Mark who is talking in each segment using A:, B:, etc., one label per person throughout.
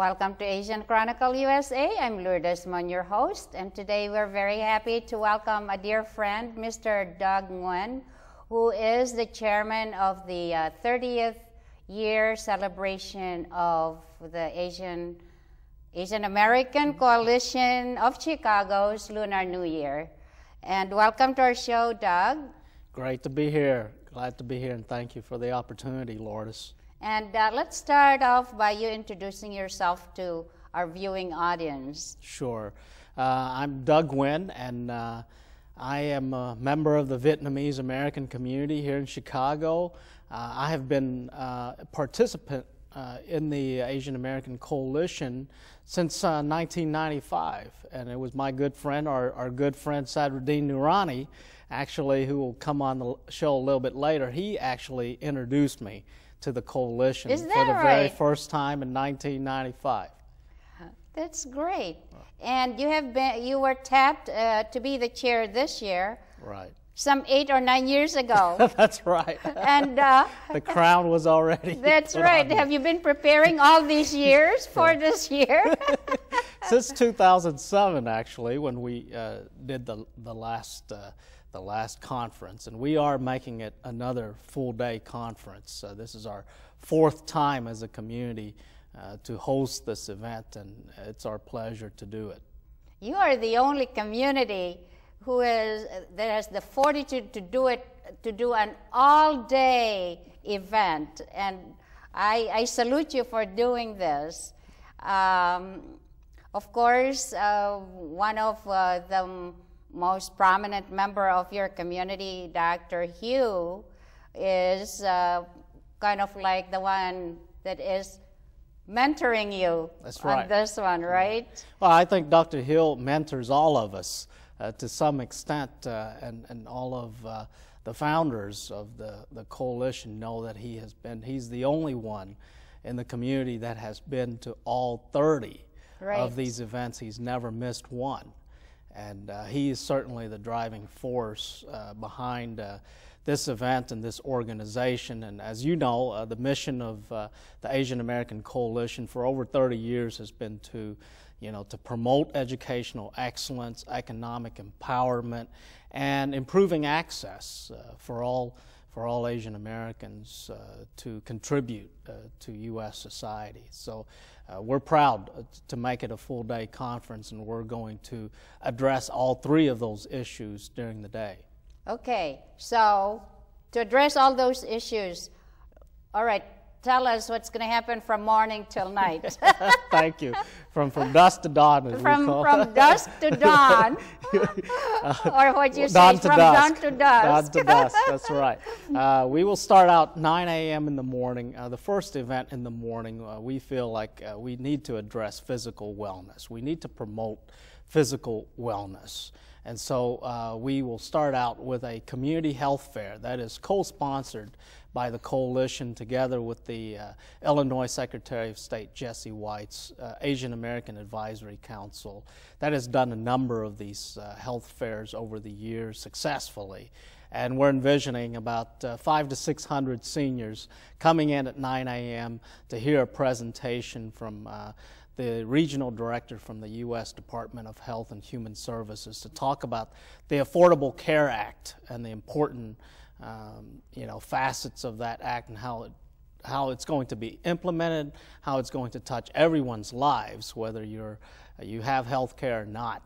A: Welcome to Asian Chronicle USA. I'm Lourdes G, your host, and today we're very happy to welcome a dear friend, Mr. Doug Nguyen, who is the chairman of the 30th year celebration of the Asian American Coalition of Chicago's Lunar New Year. And welcome to our show, Doug.
B: Great to be here. Glad to be here, and thank you for the opportunity, Lourdes.
A: And let's start off by you introducing yourself to our viewing audience.
B: Sure. I'm Doug Nguyen, and I am a member of the Vietnamese American community here in Chicago. I have been a participant in the Asian American Coalition since 1995, and it was my good friend, our good friend Sadruddin Noorani, actually, who will come on the show a little bit later. He actually introduced me to the coalition for the very first time in 1995.
A: That's great. And you were tapped to be the chair this year.
B: Right.
A: Some 8 or 9 years ago.
B: That's right.
A: And
B: the crown was already.
A: That's right. Have you been preparing all these years for this year?
B: Since 2007, actually, when we did the last conference, and we are making it another full-day conference. This is our 4th time as a community to host this event, and it's our pleasure to do it.
A: You are the only community that has the fortitude to do an all-day event, and I salute you for doing this. Of course, one of the most prominent member of your community, Dr. Hugh, is kind of like the one that is mentoring you on this one, right?
B: Well, I think Dr. Hill mentors all of us to some extent, and all of the founders of the coalition know that he's the only one in the community that has been to all 30 of these events. He's never missed one. And he is certainly the driving force behind this event and this organization. And as you know, the mission of the Asian American Coalition for over 30 years has been to promote educational excellence, economic empowerment, and improving access for all Asian Americans to contribute to U.S. society. So we're proud to make it a full-day conference, and we're going to address all 3 of those issues during the day. Okay, so to address all those issues, all right, tell us what's going to happen from morning till night. Thank you. From dusk to dawn, as we call it.
A: From dusk to dawn, or what you say, dawn to dusk.
B: Dawn to dusk, that's right. We will start out 9 a.m. in the morning. The first event in the morning, we feel like we need to address physical wellness. We need to promote physical wellness. And so we will start out with a community health fair that is co-sponsored by the coalition together with the Illinois Secretary of State Jesse White's Asian American Advisory Council that has done a number of these health fairs over the years successfully. And we're envisioning about 500 to 600 seniors coming in at 9 a.m. to hear a presentation from the regional director from the U.S. Department of Health and Human Services to talk about the Affordable Care Act and the important facets of that act and how it's going to be implemented, how it's going to touch everyone's lives, whether you have health care or not.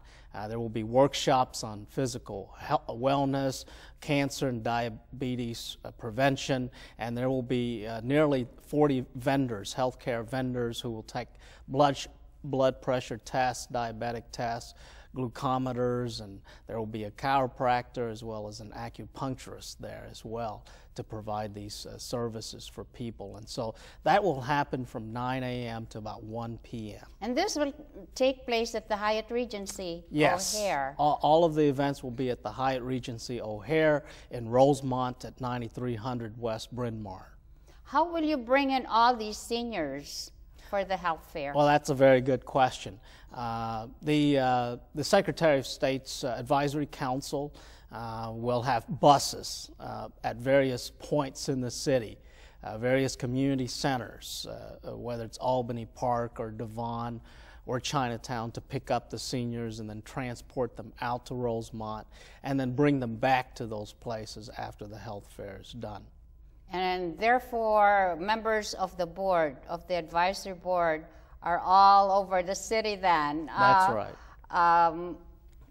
B: There will be workshops on physical wellness, cancer and diabetes prevention, and there will be nearly 40 vendors, healthcare vendors, who will take blood pressure tests, diabetic tests, glucometers, and there will be a chiropractor as well as an acupuncturist there as well to provide these services for people. And so that will happen from 9 a.m. to about 1 p.m.
A: And this will take place at the Hyatt Regency O'Hare.
B: All of the events will be at the Hyatt Regency O'Hare in Rosemont at 9300 West Bryn Mawr.
A: How will you bring in all these seniors for the health fair?
B: Well, that's a very good question. The Secretary of State's Advisory Council will have buses at various points in the city various community centers, whether it's Albany Park or Devon or Chinatown, to pick up the seniors and then transport them out to Rosemont and then bring them back to those places after the health fair is done.
A: And therefore, members of the board, of the advisory board, are all over the city then.
B: That's right.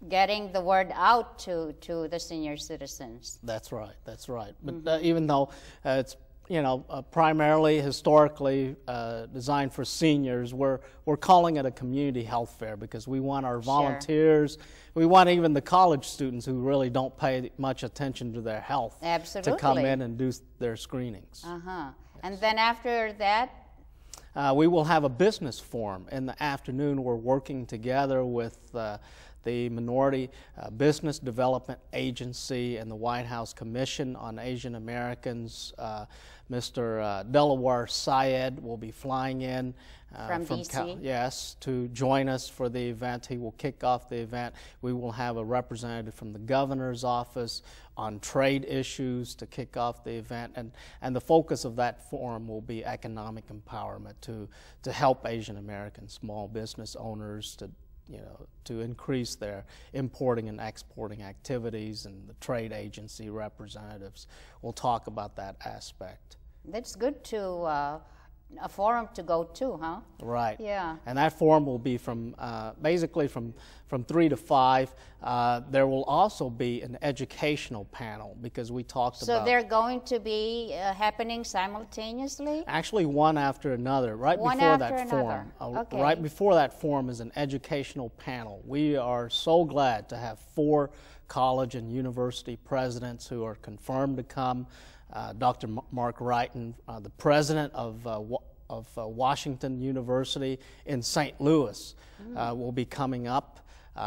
A: Getting the word out to the senior citizens.
B: That's right, that's right. But even though it's primarily historically designed for seniors, we're calling it a community health fair because we want our volunteers, we want even the college students who really don't pay much attention to their health to come in and do their screenings. Yes.
A: And then after that?
B: We will have a business forum in the afternoon. We're working together with the Minority Business Development Agency and the White House Commission on Asian Americans. Mr. Delaware Syed will be flying in
A: from DC?
B: Yes, to join us for the event. He will kick off the event. We will have a representative from the governor's office on trade issues to kick off the event, and the focus of that forum will be economic empowerment to help Asian American small business owners to increase their importing and exporting activities, and the trade agency representatives will talk about that aspect. That's
A: good to a forum to go to, huh?
B: Right.
A: Yeah.
B: And that forum will be from basically from 3 to 5. There will also be an educational panel because we talked about.
A: So they're going to be happening simultaneously?
B: Actually, one after another. Right before that forum.
A: Okay.
B: Right before that forum is an educational panel. We are so glad to have 4 college and university presidents who are confirmed to come. Dr. Mark Wrighton, the president of Washington University in St. Louis, will be coming up.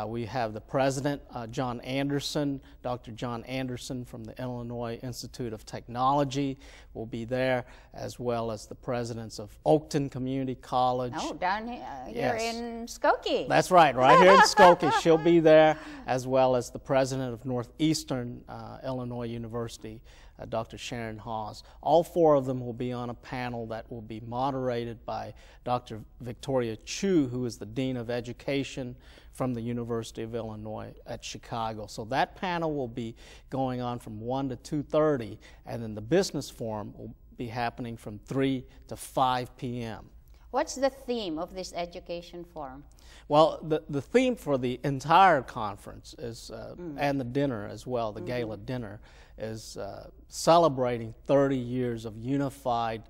B: We have the president, John Anderson, Dr. John Anderson from the Illinois Institute of Technology will be there, as well as the presidents of Oakton Community College.
A: Oh, down here in Skokie.
B: That's right here in Skokie. She'll be there, as well as the president of Northeastern Illinois University, Dr. Sharon Hawes. All 4 of them will be on a panel that will be moderated by Dr. Victoria Chu, who is the Dean of Education from the University of Illinois at Chicago. So that panel will be going on from 1 to 2:30, and then the business forum will be happening from 3 to 5 p.m.
A: What's the theme of this education forum?
B: Well, the theme for the entire conference is, and the dinner as well, the gala dinner, is celebrating 30 years of unified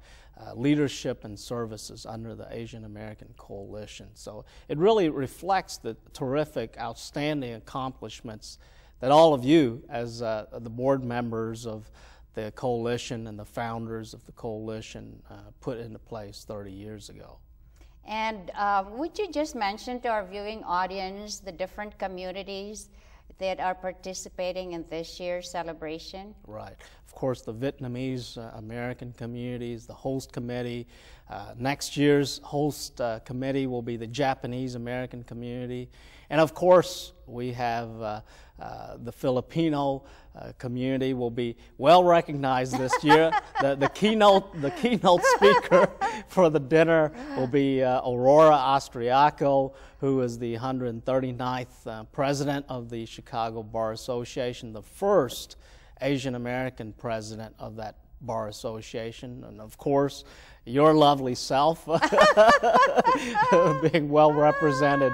B: leadership and services under the Asian American Coalition. So it really reflects the terrific, outstanding accomplishments that all of you, as the board members of the coalition and the founders of the coalition, put into place 30 years ago.
A: And would you just mention to our viewing audience the different communities that are participating in this year's celebration?
B: Right. Of course, the Vietnamese American communities, the host committee. Next year's host committee will be the Japanese American community. And of course, we have the Filipino community will be well recognized this year. The keynote speaker for the dinner will be Aurora Austriaco, who is the 139th president of the Chicago Bar Association, the first Asian American president of that bar association, and of course your lovely self being well represented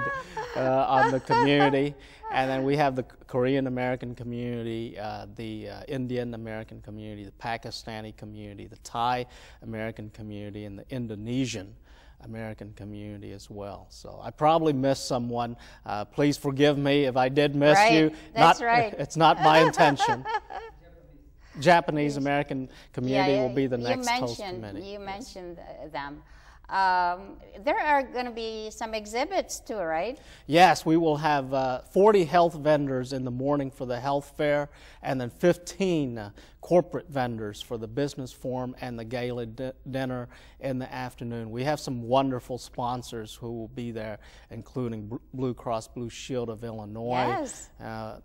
B: on the community. And then we have the Korean American community, the Indian American community, the Pakistani community, the Thai American community, and the Indonesian American community as well. So I probably missed someone. Please forgive me if I did miss you.
A: That's right.
B: It's not my intention. Japanese American community will be the next host committee.
A: You mentioned them. There are going to be some exhibits too, right?
B: Yes, we will have 40 health vendors in the morning for the health fair, and then 15 corporate vendors for the business forum and the gala dinner in the afternoon. We have some wonderful sponsors who will be there, including Blue Cross Blue Shield of Illinois,
A: yes,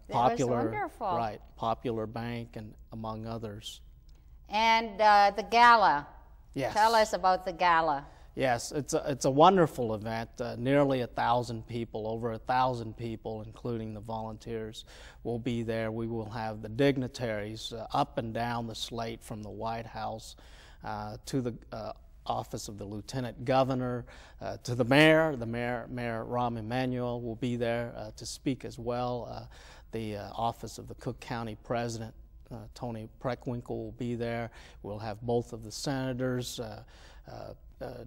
B: Popular Bank, and among others.
A: And the gala.
B: Yes.
A: Tell us about the gala.
B: Yes, it's a wonderful event. Nearly 1,000 people, over 1,000 people, including the volunteers, will be there. We will have the dignitaries up and down the slate from the White House to the office of the Lieutenant Governor, to the Mayor. Mayor Rahm Emanuel will be there to speak as well. The office of the Cook County President, Tony Preckwinkle, will be there. We'll have both of the senators,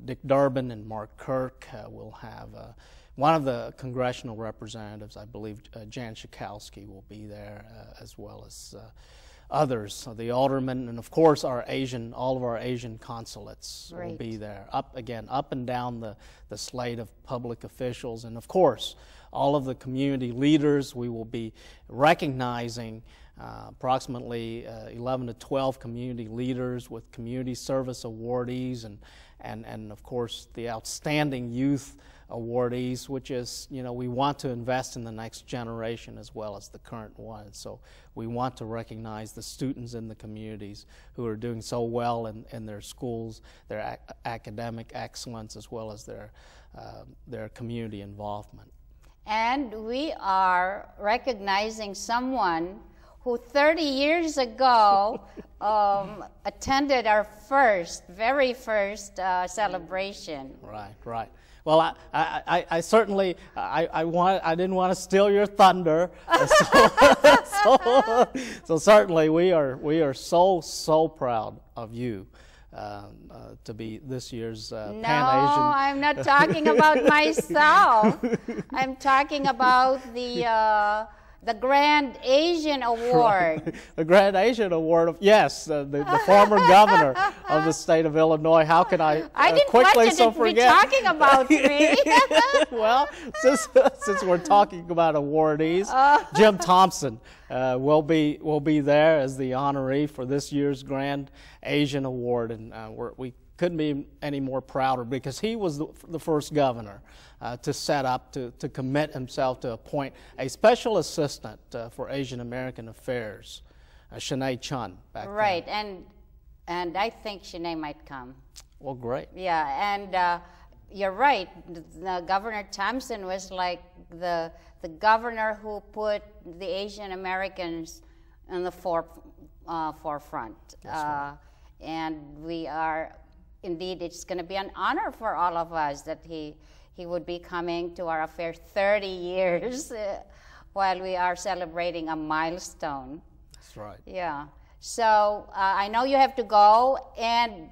B: Dick Durbin and Mark Kirk. We'll have one of the congressional representatives, I believe Jan Schakowsky, will be there, as well as others, so the aldermen, and of course all of our Asian consulates will be there. Up and down the slate of public officials, and of course all of the community leaders. We will be recognizing approximately 11 to 12 community leaders with community service awardees, and of course the outstanding youth awardees, which is, we want to invest in the next generation as well as the current one. So we want to recognize the students in the communities who are doing so well in their schools, their academic excellence, as well as their community involvement. And
A: we are recognizing someone who 30 years ago attended our very first celebration.
B: Right. Well, I certainly didn't want to steal your thunder, so certainly we are so proud of you to be this year's Pan-Asian.
A: No, I'm not talking about myself. I'm talking about the Grand Asian Award.
B: The Grand Asian Award, yes, the former governor of the state of Illinois. How can I quickly so forget?
A: Be talking about me.
B: Well, since we're talking about awardees, Jim Thompson will be there as the honoree for this year's Grand Asian Award, and we couldn't be any more prouder because he was the first governor to set up, to commit himself to appoint a special assistant for Asian American Affairs, Shanae Chun, back then.
A: Right, and I think Shanae might come.
B: Well, great.
A: Yeah, and you're right. Governor Thompson was like the governor who put the Asian Americans in the forefront.
B: That's right.
A: And we are, indeed, it's going to be an honor for all of us that he would be coming to our affair 30 years while we are celebrating a milestone.
B: That's right.
A: Yeah. So I know you have to go and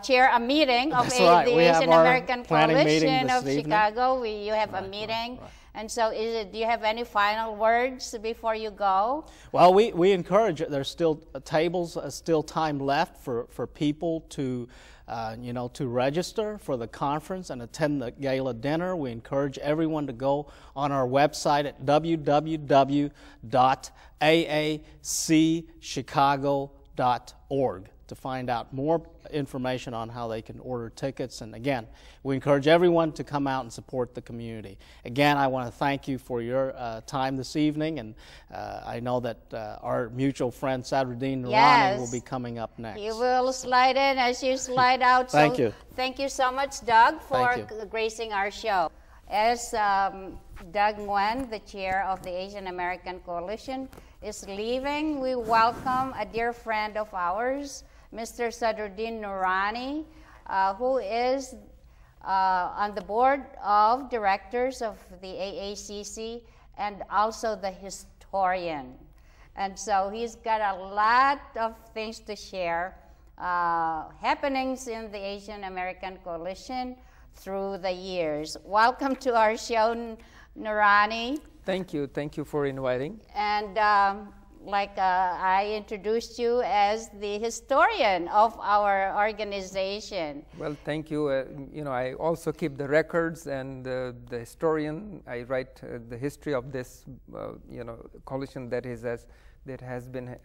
A: chair a meeting of the Asian American Coalition of Chicago. You have a meeting. Right. And so do you have any final words before you go?
B: Well, we encourage it. There's still tables, still time left for people to to register for the conference and attend the gala dinner. We encourage everyone to go on our website at www.aacchicago.org to find out more information on how they can order tickets. And again, we encourage everyone to come out and support the community. Again, I want to thank you for your time this evening, and I know that our mutual friend Sadruddin Noorani will be coming up next.
A: You will slide in as you slide out.
B: Thank you.
A: Thank you so much, Doug, for gracing our show. As Doug Nguyen, the chair of the Asian American Coalition, is leaving, we welcome a dear friend of ours, Mr. Sadruddin Noorani, who is on the board of directors of the AACC and also the historian. And so he's got a lot of things to share, happenings in the Asian American Coalition through the years. Welcome to our show, Noorani.
C: Thank you for inviting.
A: And I introduced you as the historian of our organization.
C: Well, thank you. I also keep the records, and the historian. I write the history of this, coalition that has been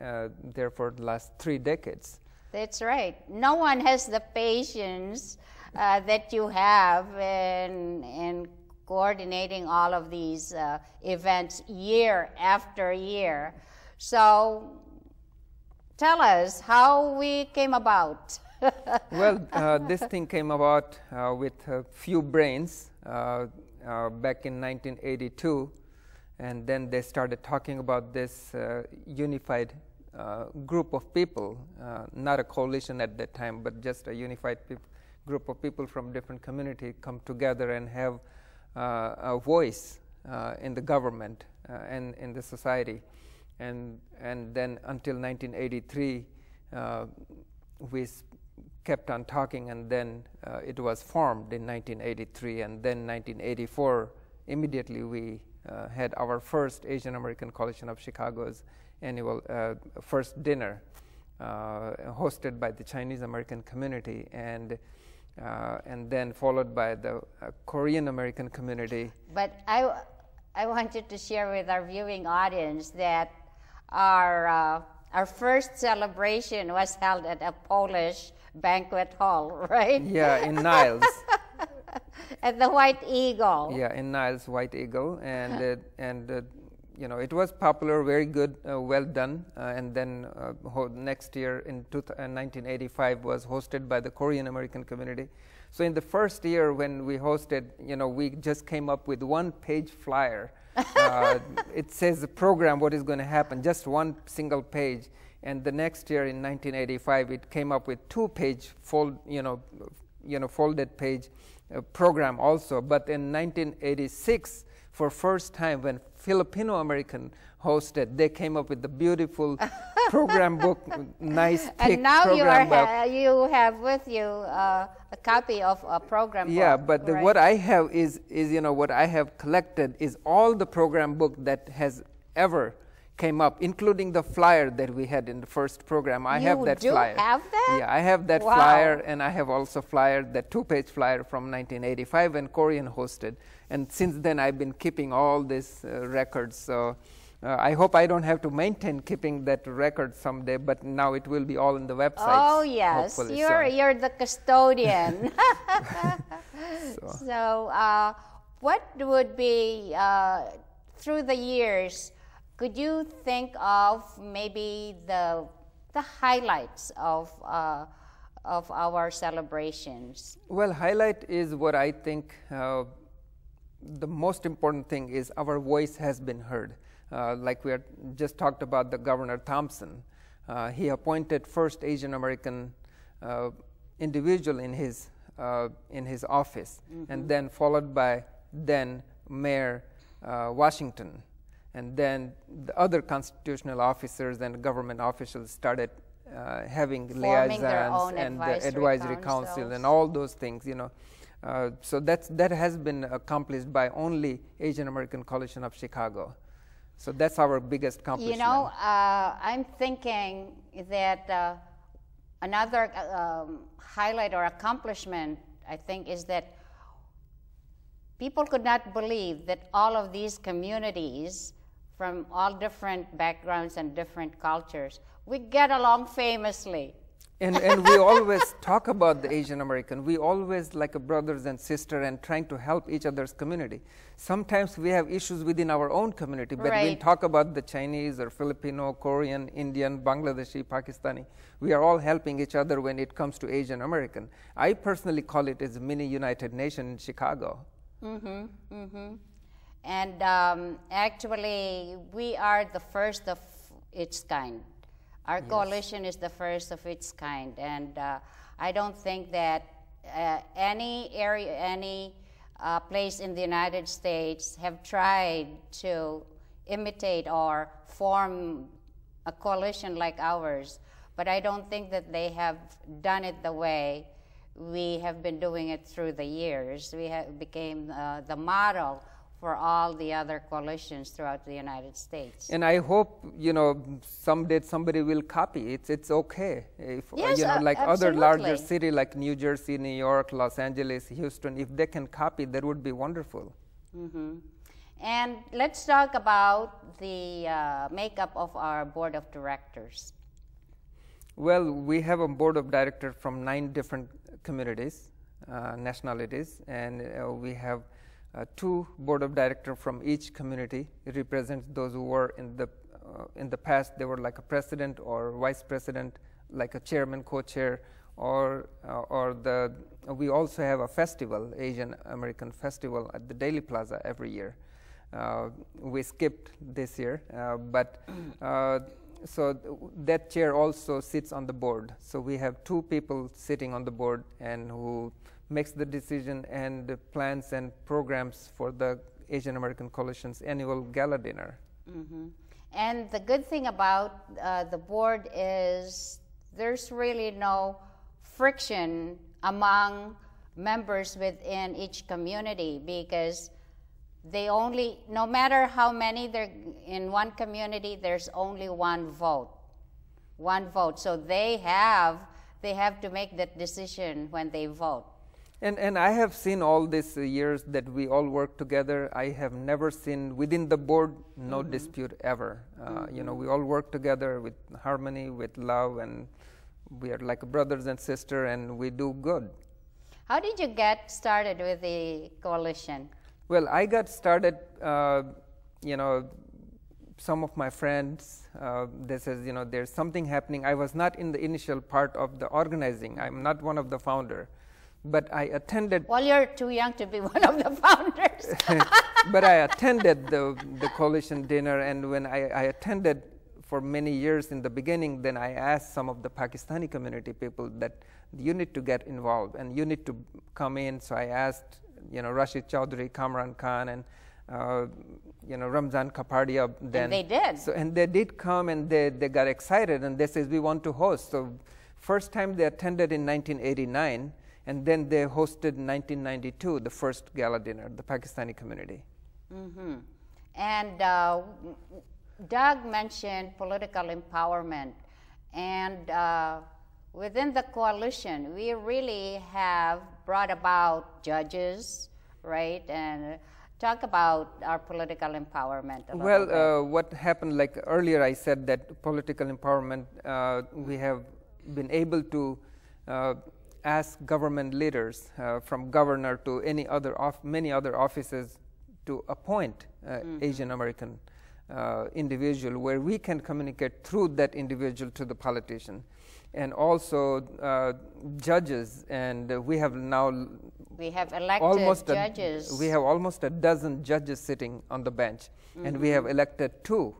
C: there for the last 3 decades.
A: That's right. No one has the patience that you have in coordinating all of these events year after year. So tell us how we came about.
C: Well, this thing came about with a few brains back in 1982, and then they started talking about this unified group of people, not a coalition at that time, but just a unified group of people from different communities come together and have a voice in the government and in the society. And then until 1983, we kept on talking, and then it was formed in 1983, and then 1984, immediately we had our first Asian American Coalition of Chicago's annual first dinner, hosted by the Chinese American community, and then followed by the Korean American community.
A: But I wanted to share with our viewing audience that our first celebration was held at a Polish banquet hall, right?
C: Yeah, in Niles.
A: At the White Eagle.
C: Yeah, in Niles, White Eagle, and you know, it was popular, very good, well done. And then next year in 1985 was hosted by the Korean American community. So in the first year when we hosted, you know, we just came up with one-page flyer. It says the program, what is going to happen, just one single page. And the next year in 1985, it came up with two-page folded page program also. But in 1986, for first time when Filipino American hosted, they came up with the beautiful program book, nice thick
A: and now
C: program book.
A: You have with you a copy of a program
C: Yeah,
A: book,
C: but
A: right?
C: what I have is you know, what I have collected is all the program book that has ever came up, including the flyer that we had in the first program. I have that flyer.
A: You do have that?
C: Yeah, I have that
A: Wow.
C: flyer, and I have also flyer, that two-page flyer from 1985 when Korean hosted. And since then, I've been keeping all these records. So I hope I don't have to maintain keeping that record someday, but now it will be all in the website.
A: Oh yes, you're the custodian. So what would be through the years? Could you think of maybe the highlights of our celebrations?
C: Well, highlight is what I think the most important thing is our voice has been heard. Like we just talked about the Governor Thompson. He appointed first Asian American individual in his office, and then followed by then Mayor Washington. And then the other constitutional officers and government officials started having liaisons and the advisory council and all those things, you know. So that has been accomplished by only Asian American Coalition of Chicago. So that's our biggest accomplishment.
A: You know, I'm thinking that another highlight or accomplishment, I think, is that people could not believe that all of these communities from all different backgrounds and different cultures, we get along famously.
C: And we always talk about the Asian American. We always like a brothers and sisters and trying to help each other's community. Sometimes we have issues within our own community, but
A: Right.
C: we talk about the Chinese or Filipino, Korean, Indian, Bangladeshi, Pakistani. We are all helping each other when it comes to Asian American. I personally call it as a mini United Nation in Chicago.
A: And actually, we are the first of its kind. Our coalition is the first of its kind, and I don't think that any area, any place in the United States have tried to imitate or form a coalition like ours, but I don't think that they have done it the way we have been doing it through the years. We have became the model for all the other coalitions throughout the United States.
C: And I hope, you know, someday somebody will copy it. It's okay. If,
A: Yes,
C: you know, like other
A: absolutely.
C: larger cities like New Jersey, New York, Los Angeles, Houston, if they can copy, that would be wonderful.
A: And let's talk about the makeup of our board of directors.
C: Well, we have a board of directors from 9 different communities, nationalities, and we have 2 board of directors from each community. It represents those who were in the past, they were like a president or vice president, like a chairman, co-chair, we also have a festival, Asian American Festival at the Daily Plaza every year. We skipped this year, so that chair also sits on the board. So we have two people sitting on the board and who makes the decision and the plans and programs for the Asian American Coalition's annual gala dinner.
A: Mm-hmm. And the good thing about the board is there's really no friction among members within each community, because they only, no matter how many they're in one community, there's only one vote. So they have to make that decision when they vote.
C: And I have seen all these years that we all work together. I have never seen within the board no dispute ever. You know, we all work together with harmony, with love, and we are like brothers and sisters, and we do good.
A: How did you get started with the coalition?
C: Well, I got started, you know, some of my friends, they says, you know, there's something happening. I was not in the initial part of the organizing. I'm not one of the founder, but I attended.
A: Well, you're too young to be one of the founders.
C: But I attended the coalition dinner, and when I attended for many years in the beginning, then I asked some of the Pakistani community people that you need to get involved and you need to come in. So I asked, you know, Rashid Chowdhury, Kamran Khan, and you know, Ramzan Kapadia. Then
A: and they did.
C: So and they did come, and they got excited, and they said we want to host. So first time they attended in 1989, and then they hosted in 1992 the first gala dinner, the Pakistani community.
A: Mm-hmm. And Doug mentioned political empowerment, and within the coalition, we really have brought about judges, right? And talk about our political empowerment a little bit.
C: What happened, like earlier I said that political empowerment, we have been able to ask government leaders, from governor to many other offices, to appoint Asian American individual, where we can communicate through that individual to the politician. And also judges, and we have elected
A: judges.
C: We have almost a dozen judges sitting on the bench, and we have elected two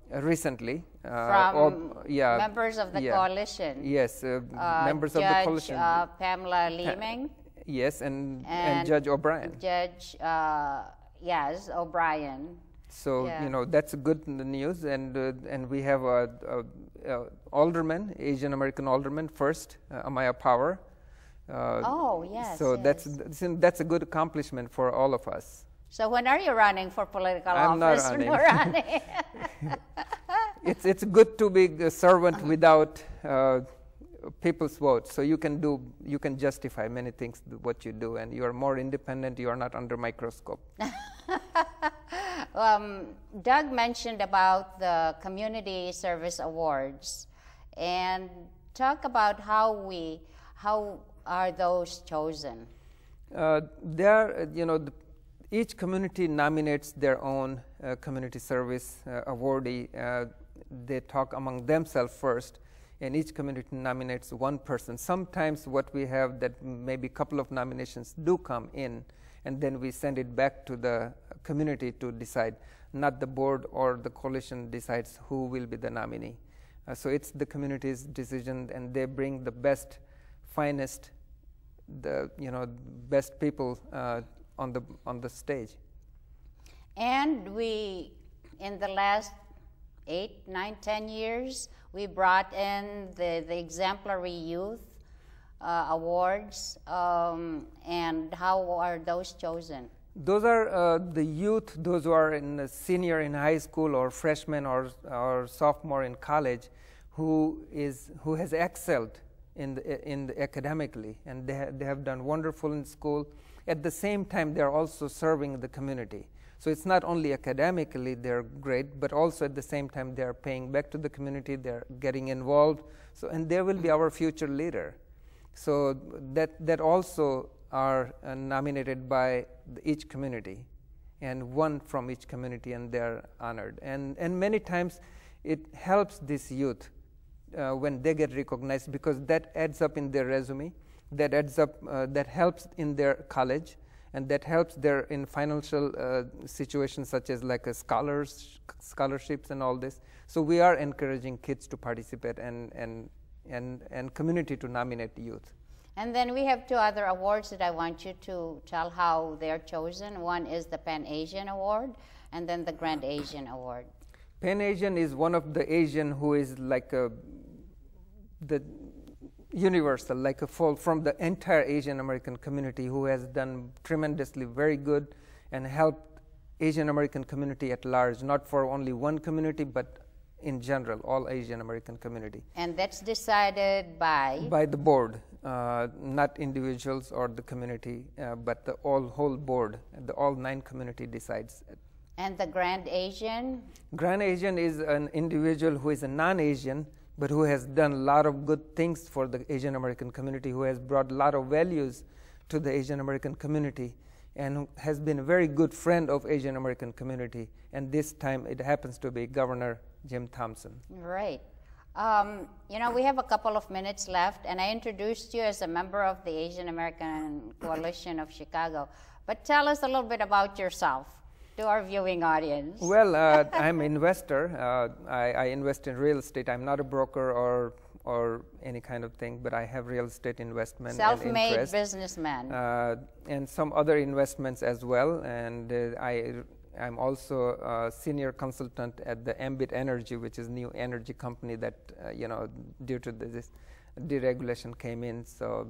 C: recently.
A: From members of the coalition.
C: Yes, members of the coalition.
A: Pamela Liming.
C: Yes, and Judge O'Brien.
A: Judge, yes, O'Brien.
C: So you know, that's good news, and we have alderman, Asian American alderman first, Amaya Power.
A: Oh yes.
C: So
A: yes.
C: that's a good accomplishment for all of us.
A: So when are you running for political
C: I'm
A: office?
C: I'm not running.
A: Noorani?
C: It's good to be a servant without people's vote. So you can justify many things what you do, and you are more independent. You are not under microscope.
A: Doug mentioned about the Community Service Awards, and talk about how are those chosen?
C: Each community nominates their own community service awardee. They talk among themselves first, and each community nominates one person. Sometimes what we have that maybe a couple of nominations do come in, and then we send it back to the community to decide. Not the board or the coalition decides who will be the nominee. So it's the community's decision, and they bring the best, finest, best people on the stage.
A: And we, in the last 8, 9, 10 years, we brought in the exemplary youth awards, and how are those chosen?
C: Those are the youth, those who are in senior in high school or freshman or sophomore in college, who has excelled in academically, and they have done wonderful in school. At the same time, they are also serving the community. So it's not only academically they're great, but also at the same time they are paying back to the community. They're getting involved. So and they will be our future leader. So that also are nominated by each community, and one from each community, and they're honored. And many times it helps this youth when they get recognized, because that adds up in their resume, that adds up, that helps in their college, and that helps their in financial situations such as like scholarships and all this. So we are encouraging kids to participate and community to nominate youth.
A: And then we have two other awards that I want you to tell how they're chosen. One is the Pan Asian Award, and then the Grand Asian Award.
C: Pan Asian is one of the Asian who is like the universal, like a full from the entire Asian American community, who has done tremendously very good and helped Asian American community at large, not for only one community, but in general, all Asian American community.
A: And that's decided by?
C: By the board, not individuals or the community, but the whole board, all 9 community decides.
A: And the Grand Asian?
C: Grand Asian is an individual who is a non-Asian, but who has done a lot of good things for the Asian American community, who has brought a lot of values to the Asian American community, and who has been a very good friend of Asian American community. And this time it happens to be Governor Jim Thompson.
A: Right. You know, we have a couple of minutes left, and I introduced you as a member of the Asian American Coalition of Chicago. But tell us a little bit about yourself to our viewing audience.
C: Well, I'm an investor. I invest in real estate. I'm not a broker or any kind of thing, but I have real estate investment.
A: Self-made businessman.
C: And some other investments as well. And I'm also a senior consultant at the Ambit Energy, which is a new energy company that, you know, due to this deregulation came in. So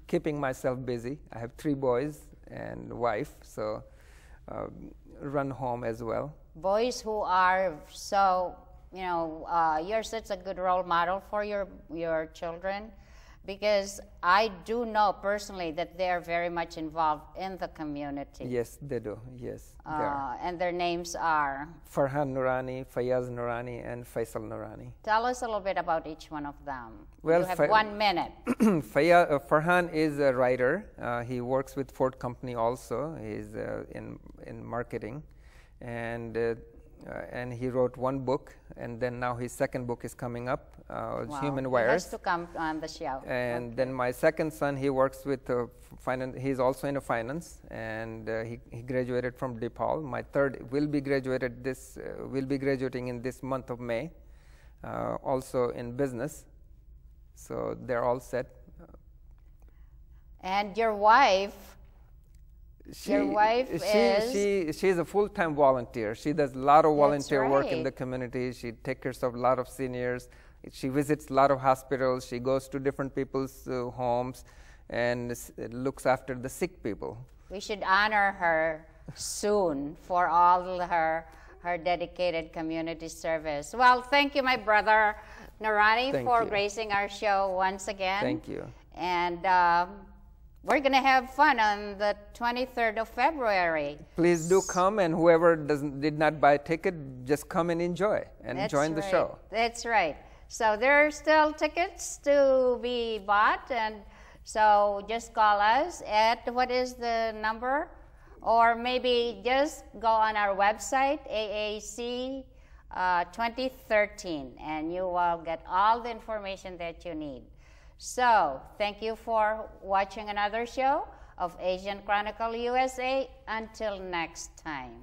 C: keeping myself busy. I have 3 boys and wife, so run home as well.
A: Boys who are so, you know, you're such a good role model for your children, because I do know personally that they're very much involved in the community.
C: Yes, they do. Yes, they are.
A: And their names are?
C: Farhan Noorani, Fayaz Noorani, and Faisal Noorani.
A: Tell us a little bit about each one of them.
C: Well,
A: you have 1 minute.
C: Farhan is a writer. He works with Ford Company also. He's in marketing, and he wrote 1 book, and then now his 2nd book is coming up,
A: Wow.
C: Human Virus.
A: He has to come on the show.
C: And then my 2nd son, he works with finance. He's also in finance, and he graduated from DePaul. My 3rd will be graduating in this month of May, also in business. So they're all set.
A: And your wife?
C: She's a full-time volunteer. She does a lot of volunteer work in the community. She takes care of a lot of seniors. She visits a lot of hospitals. She goes to different people's homes and looks after the sick people.
A: We should honor her soon for all her dedicated community service. Well, thank you, my brother Noorani, for gracing our show once again.
C: Thank you.
A: And we're going to have fun on the 23rd of February.
C: Please do come, and whoever did not buy a ticket, just come and enjoy and join the show.
A: That's right. So there are still tickets to be bought, and so just call us at, what is the number? Or maybe just go on our website, AAC 2013, and you will get all the information that you need. So thank you for watching another show of Asian Chronicle USA. Until next time.